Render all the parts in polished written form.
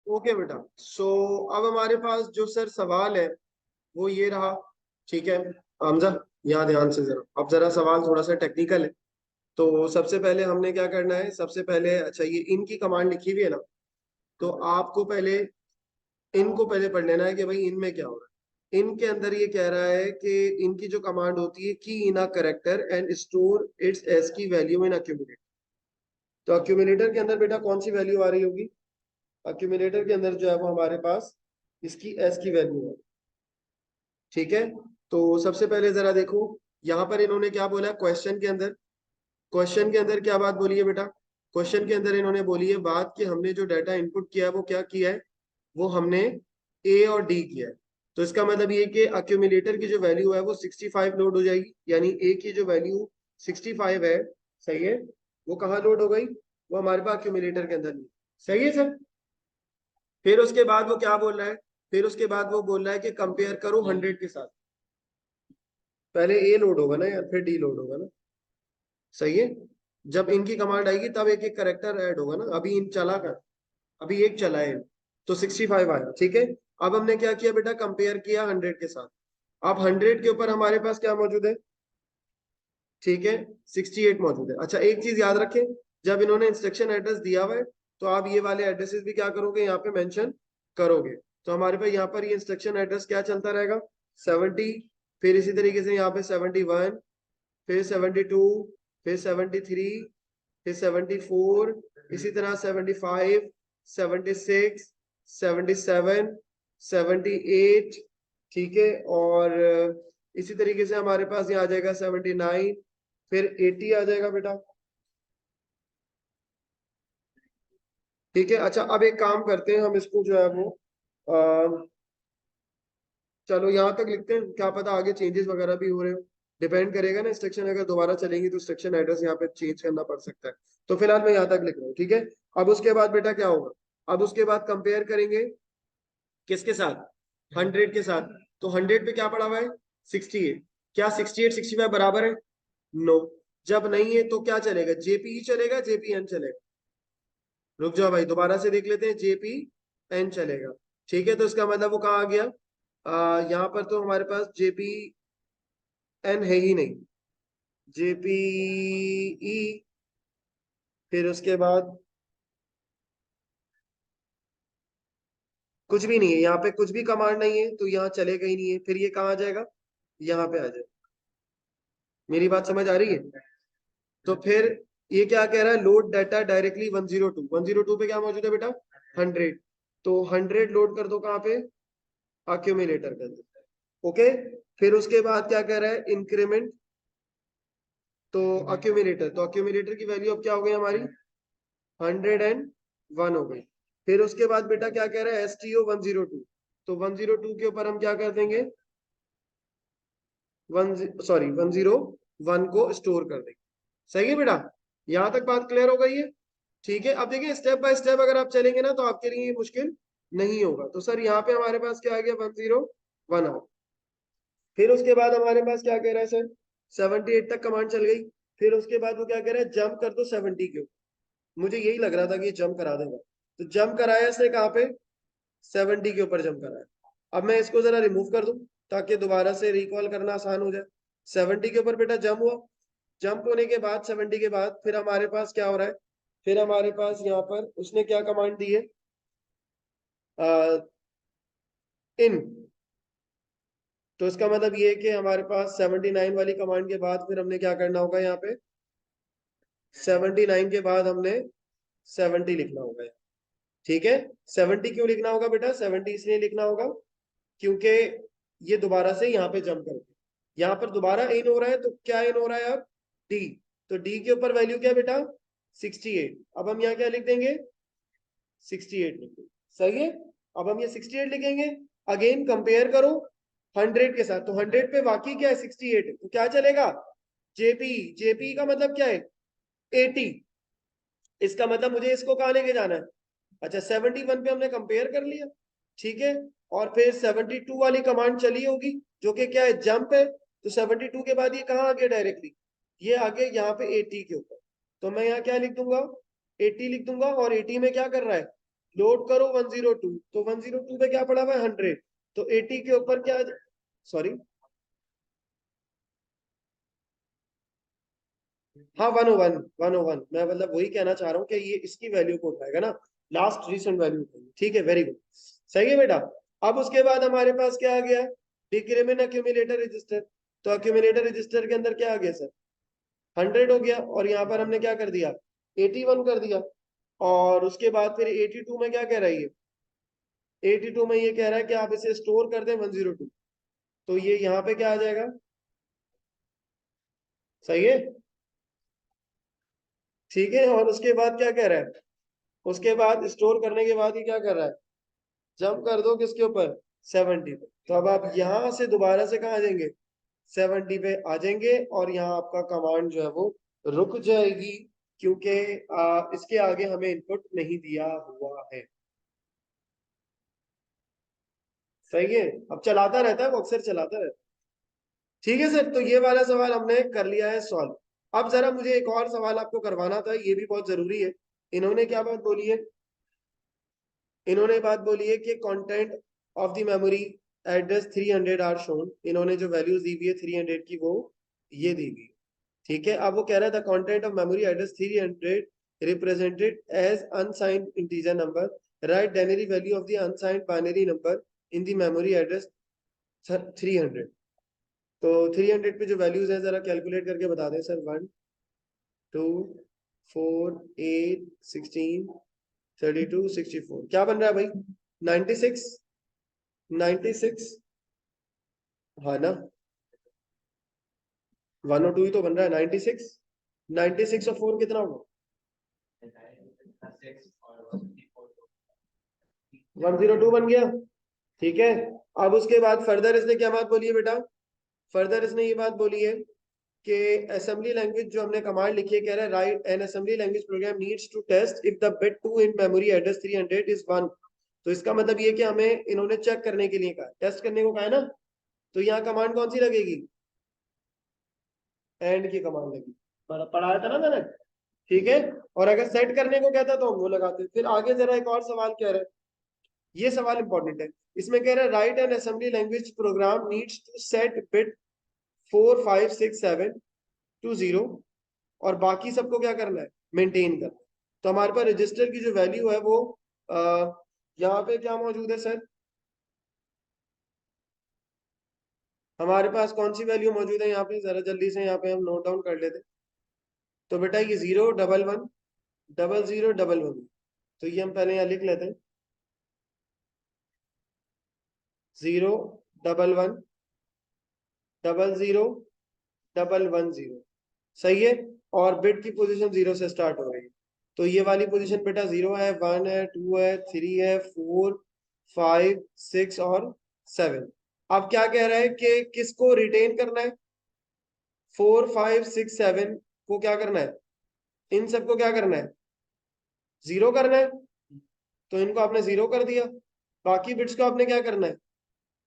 Okay बेटा, सो अब हमारे पास जो सर सवाल है वो ये रहा। ठीक है हमजा, यहाँ ध्यान से जरा, अब जरा सवाल थोड़ा सा टेक्निकल है। तो सबसे पहले हमने क्या करना है, सबसे पहले अच्छा ये इनकी कमांड लिखी हुई है ना, तो आपको पहले इनको पहले पढ़ लेना है कि भाई इनमें क्या हो रहा है। इनके अंदर ये कह रहा है कि इनकी जो कमांड होती है की in a character and store its ASCII value in accumulator. तो अक्यूमुलेटर के अंदर बेटा कौन सी वैल्यू आ रही होगी, अक्यूमुलेटर के अंदर जो है वो हमारे पास इसकी एस की वैल्यू है। ठीक है, तो सबसे पहले जरा देखो यहाँ पर इन्होंने क्या बोला क्वेश्चन के अंदर। क्वेश्चन के अंदर क्या बात बोली है बेटा, क्वेश्चन के अंदर इन्होंने बोली है बात कि हमने जो डाटा इनपुट किया है वो क्या किया है, वो हमने ए और डी किया है। तो इसका मतलब ये कि अक्यूमुलेटर की जो वैल्यू है वो 65 लोड हो जाएगी, यानी ए की जो वैल्यू 65 है, सही है, वो कहाँ लोड हो गई, वो हमारे पास अक्यूमुलेटर के अंदर नहीं। सही है सर। फिर उसके बाद वो क्या बोल रहा है, फिर उसके बाद वो बोल रहा है कि कंपेयर करो 100 के साथ। पहले ए लोड होगा ना यार, फिर डी लोड होगा ना। सही है, जब इनकी कमांड आएगी तब एक एक करेक्टर ऐड होगा ना, अभी इन चला कर, अभी एक चला है, तो 65 आया। ठीक है, अब हमने क्या किया बेटा, कंपेयर किया 100 के साथ। अब 100 के ऊपर हमारे पास क्या मौजूद है, ठीक है 68 मौजूद है। अच्छा एक चीज याद रखें, जब इन्होंने इंस्ट्रक्शन एड्रेस दिया हुआ है तो आप ये वाले एड्रेसेस भी क्या करोगे, यहाँ पे मेंशन करोगे। तो हमारे पास यहाँ पर ये इंस्ट्रक्शन एड्रेस क्या चलता रहेगा, 70, फिर इसी तरीके से यहाँ पे 71, फिर 72, फिर 73, फिर 74, इसी तरह 75, 76, 77, 78। ठीक है, और इसी तरीके से हमारे पास यहाँ आ जाएगा 79, फिर 80 आ जाएगा बेटा। ठीक है, अच्छा अब एक काम करते हैं हम इसको जो है वो चलो यहाँ तक लिखते हैं, क्या पता आगे चेंजेस वगैरह भी हो रहे हो, डिपेंड करेगा ना इंस्ट्रक्शन अगर दोबारा चलेंगी तो इंस्ट्रक्शन एड्रेस यहाँ पे चेंज करना पड़ सकता है। तो फिलहाल मैं यहाँ तक लिख रहा हूँ। ठीक है, अब उसके बाद बेटा क्या होगा, अब उसके बाद कंपेयर करेंगे किसके साथ, 100 के साथ। तो 100 पे क्या पड़ा हुआ है, 68। क्या 68 65 बराबर है, नो। जब नहीं है तो क्या चलेगा, जेपी चलेगा जेपीएन चलेगा। रुक जाओ भाई, दोबारा से देख लेते हैं, जेपीएन चलेगा। ठीक है, तो इसका मतलब वो कहाँ आ गया, यहाँ पर तो हमारे पास जेपी एन है ही नहीं, जेपीई, फिर उसके बाद कुछ भी नहीं है, यहाँ पे कुछ भी कमांड नहीं है तो यहाँ चलेगा ही नहीं है, फिर ये कहाँ आ जाएगा, यहाँ पे आ जाएगा। मेरी बात समझ आ रही है। तो फिर ये क्या कह रहा है, लोड डाटा डायरेक्टली 102, 102 पे क्या मौजूद है बेटा, 100। तो 100 लोड कर दो कहाँ पे, अक्यूमुलेटर के अंदर। ओके, फिर उसके बाद क्या कह रहा है, इंक्रीमेंट, तो अक्यूमुलेटर, तो अक्यूमुलेटर की वैल्यू अब क्या हो गई हमारी, 101 हो गई। फिर उसके बाद बेटा क्या कह रहा है, एसटीओ 102, तो 102 के ऊपर हम क्या कर देंगे, 101 को स्टोर कर देंगे। सही है बेटा, यहां तक बात क्लियर हो गई है। ठीक है, अब देखिए स्टेप बाय स्टेप अगर आप चलेंगे ना तो आपके लिए ये मुश्किल नहीं होगा। तो सर यहाँ पे हमारे पास क्या आ गया, 101 आ। फिर उसके बाद हमारे पास क्या कह रहा है सर, 78 तक कमांड चल गई। फिर उसके बाद वो क्या कह रहा है, जंप कर दो 70 के ऊपर। मुझे यही लग रहा था कि ये जंप करा देगा, तो जंप कराया इसने कहाँ पे, 70 के ऊपर जंप कराया। अब मैं इसको जरा रिमूव कर दूं ताकि दोबारा से रिकॉल करना आसान हो जाए। 70 के ऊपर बेटा जंप हुआ, जंप होने के बाद 70 के बाद फिर हमारे पास क्या हो रहा है, फिर हमारे पास यहाँ पर उसने क्या कमांड दी है, इन। तो इसका मतलब ये है कि हमारे पास 79 वाली कमांड के बाद फिर हमने क्या करना होगा, यहाँ पे 79 के बाद हमने 70 लिखना होगा। ठीक है, 70 क्यों लिखना होगा बेटा, 70 इसलिए लिखना होगा क्योंकि ये दोबारा से यहाँ पे जंप करके यहाँ पर दोबारा इन हो रहा है, तो क्या इन हो रहा है अब, डी। तो डी के ऊपर वैल्यू क्या बेटा, 68। अब हम यहाँ क्या लिख देंगे, 68 लिख देंगे। सही है, अब हम ये 68 लिखेंगे। अगेन कंपेयर करो 100 के साथ, तो 100 पे वाकई क्या है, 68 है, तो क्या चलेगा, जेपी। जेपी का मतलब क्या है, 80। इसका मतलब मुझे इसको कहाँ लेके जाना है, अच्छा 71 पे हमने कंपेयर कर लिया। ठीक है, और फिर 72 वाली कमांड चली होगी जो कि क्या है, जंप है। तो 72 के बाद ये कहाँ आ गया डायरेक्टली, ये आ गया यहाँ पे 80 के ऊपर। तो मैं यहाँ क्या लिख दूंगा, 80 लिख दूंगा, और 80 में क्या कर रहा है, लोड करो 102, तो 102 पे क्या पड़ा हुआ है 100, तो 80 के ऊपर क्या, सॉरी हाँ 101, 101, मैं मतलब वही कहना चाह रहा हूँ कि ये इसकी वैल्यू को उठाएगा ना, लास्ट रिसेंट वैल्यू उठाएगी। ठीक है, वेरी गुड, सही है बेटा। अब उसके बाद हमारे पास क्या आ गया, डिक्रीमेंट अक्यूमुलेटर रजिस्टर। तो अक्यूमुलेटर रजिस्टर के अंदर क्या आ गया सर, 100 हो गया, और यहाँ पर हमने क्या कर दिया 81 कर दिया। और उसके बाद फिर 82 में क्या कह रहा है ये, 82 में ये कह रहा है कि आप इसे स्टोर कर दें 102, तो ये यहाँ पे क्या आ जाएगा, सही है, ठीक है। और उसके बाद क्या कह रहा है, उसके बाद स्टोर करने के बाद ये क्या कर रहा है, जंप कर दो किसके ऊपर, 70 पे। तो अब आप यहां से दोबारा से कहाँ आ जाएंगे, 70 पे आ जाएंगे, और यहाँ आपका कमांड जो है वो रुक जाएगी, क्योंकि इसके आगे हमें इनपुट नहीं दिया हुआ है। सही है, अब चलाता रहता है वो, अक्सर चलाता रहता है। ठीक है सर, तो ये वाला सवाल हमने कर लिया है सॉल्व। अब जरा मुझे एक और सवाल आपको करवाना था, ये भी बहुत जरूरी है। इन्होंने क्या बात बोली है, इन्होंने बात बोली है कि content of the memory address 300 are shown. इन्होंने जो वैल्यूज दी हुई है 300 की, वो ये दी हुई, ठीक है। अब वो कह रहा था content of memory address 300 represented as unsigned integer number, right binary value of the unsigned binary number in the memory address 300। तो 300 पे जो वैल्यूज है जरा कैलकुलेट करके बता दें सर। 1 2 4 8 16 32 64 क्या बन रहा है भाई, 96, 96, हाँ ना, 102 ही तो बन रहा है, 96, 96 और 4 कितना होगा, 102 बन गया, ठीक है। अब उसके बाद फर्दर इसने क्या बात बोली है बेटा, फर्दर इसने ये बात बोली है कि असेंबली लैंग्वेज जो हमने कमांड लिखी है, कह रहा है right an assembly language program needs to test if the bit 2 in memory address 300 is 1। तो इसका मतलब ये कि हमें इन्होंने चेक करने के लिए कहा, टेस्ट करने को कहा है ना, तो यहाँ कमांड कौन सी लगेगी, एंड की कमांड लगेगी, पढ़ाया था ना मैंने, ठीक है। और अगर सेट करने को कहता तो हम वो लगाते। फिर आगे जरा एक और सवाल कह रहा है, ये सवाल इंपॉर्टेंट है। इसमें कह रहा है right an assembly language program needs to set bit 4 5 6 7 to 0, और बाकी सबको क्या करना है, मेंटेन करना है। तो हमारे पास रजिस्टर की जो वैल्यू है वो यहाँ पे क्या मौजूद है सर, हमारे पास कौन सी वैल्यू मौजूद है यहाँ पे, जरा जल्दी से यहाँ पे हम नोट डाउन कर लेते हैं। तो बेटा ये 0 1 1 0 0 1 1, तो ये हम पहले यहाँ लिख लेते हैं, 0 1 1 0 0 1 1 0, सही है। और बिट की पोजीशन 0 से स्टार्ट हो रही है, तो ये वाली पोजीशन बेटा 0 है, 1 है, 2 है, 3 है, 4 5 6 और 7। अब क्या कह रहा है कि किसको रिटेन करना है, 4 5 6 7 को क्या करना है, इन सबको क्या करना है, 0 करना है, तो इनको आपने 0 कर दिया। बाकी बिट्स को आपने क्या करना है,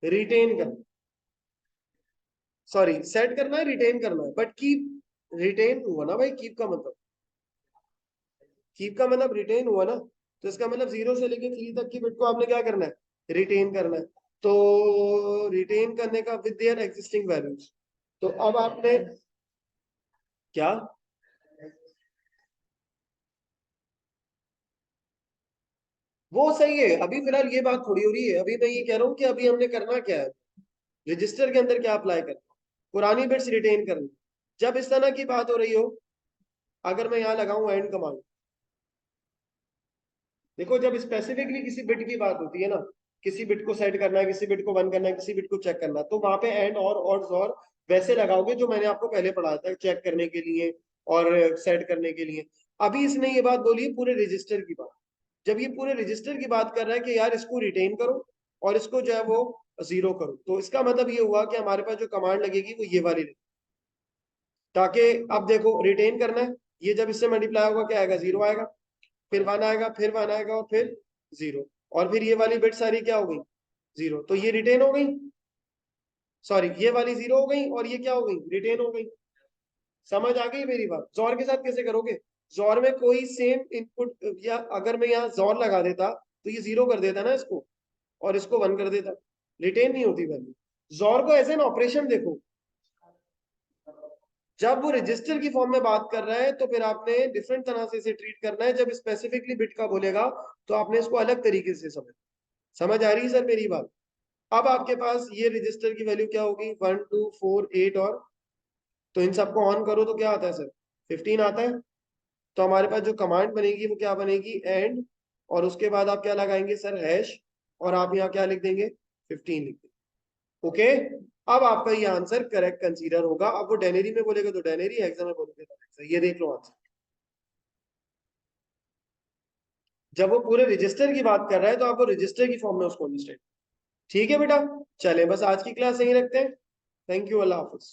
रिटेन करना, सॉरी सेट करना है, रिटेन करना है, बट कीप रिटेन हुआ ना भाई, कीप का मतलब, कीप का मतलब रिटेन हुआ ना, तो इसका मतलब 0 से लेके 3 तक की बिट को आपने क्या करना है, रिटेन करना है। तो रिटेन करने का विद देयर एग्जिस्टिंग वैल्यूज, तो अब आपने क्या, वो सही है, अभी फिलहाल ये बात थोड़ी हो रही है, अभी मैं ये कह रहा हूँ कि अभी हमने करना क्या है, रजिस्टर के अंदर क्या अप्लाई करना, पुरानी बिट्स रिटेन करनी। जब इस तरह की बात हो रही हो, अगर मैं यहाँ लगाऊं एंड कमांड, देखो जब स्पेसिफिकली किसी बिट की बात होती है ना, किसी बिट को सेट करना है, किसी बिट को वन करना है, किसी बिट को चेक करना है, तो वहां पे एंड और ऑड्स और वैसे लगाओगे जो मैंने आपको पहले पढ़ाया था, चेक करने के लिए और सेट करने के लिए। अभी इसने ये बात बोली है पूरे रजिस्टर की बात, जब ये पूरे रजिस्टर की बात कर रहा है कि यार इसको रिटेन करो और इसको जो है वो 0 करो, तो इसका मतलब ये हुआ कि हमारे पास जो कमांड लगेगी वो ये वाली लगेगी, ताकि अब देखो रिटेन करना है, ये जब इससे मल्टीप्लाई होगा क्या आएगा, 0 आएगा, फिर 1 आएगा, फिर 1 आएगा और फिर 0, और फिर ये वाली बिट सारी क्या हो गई, 0, तो ये रिटेन हो गई, सॉरी ये वाली 0 हो गई और ये क्या हो गई, रिटेन हो गई। समझ आ गई मेरी बात, जोर के साथ कैसे करोगे, जोर में कोई सेम इनपुट, या अगर मैं यहाँ जोर लगा देता तो ये 0 कर देता ना इसको, और इसको 1 कर देता, रिटेन नहीं होती वैल्यू। जॉर को एज एन ऑपरेशन देखो, जब वो रजिस्टर की फॉर्म में बात कर रहा है तो फिर आपने डिफरेंट तरह से इसे ट्रीट करना है। जब स्पेसिफिकली बिट का बोलेगा तो आपने इसको अलग तरीके से समझ आ रही है सर मेरी बात? अब आपके पास ये रजिस्टर की वैल्यू क्या होगी, 1 2 4 8, और तो इन सबको ऑन करो तो क्या आता है सर, 15 आता है। तो हमारे पास जो कमांड बनेगी वो क्या बनेगी, एंड, और उसके बाद आप क्या लगाएंगे सर, हैश, और आप यहाँ क्या लिख देंगे, 15 लिख देंगे। ओके, अब आपका ये आंसर करेक्ट कंसीडर होगा। अब वो डेनरी में बोलेगा तो डेनरी, हेक्सा में बोलेगा तो हेक्सा। ये देख लो आंसर। जब वो पूरे रजिस्टर की बात कर रहा है तो आपको रजिस्टर की फॉर्म में उसको अंडरस्टैंड। ठीक है बेटा, चले बस आज की क्लास यहीं रखते हैं। Thank you, Allah Hafiz.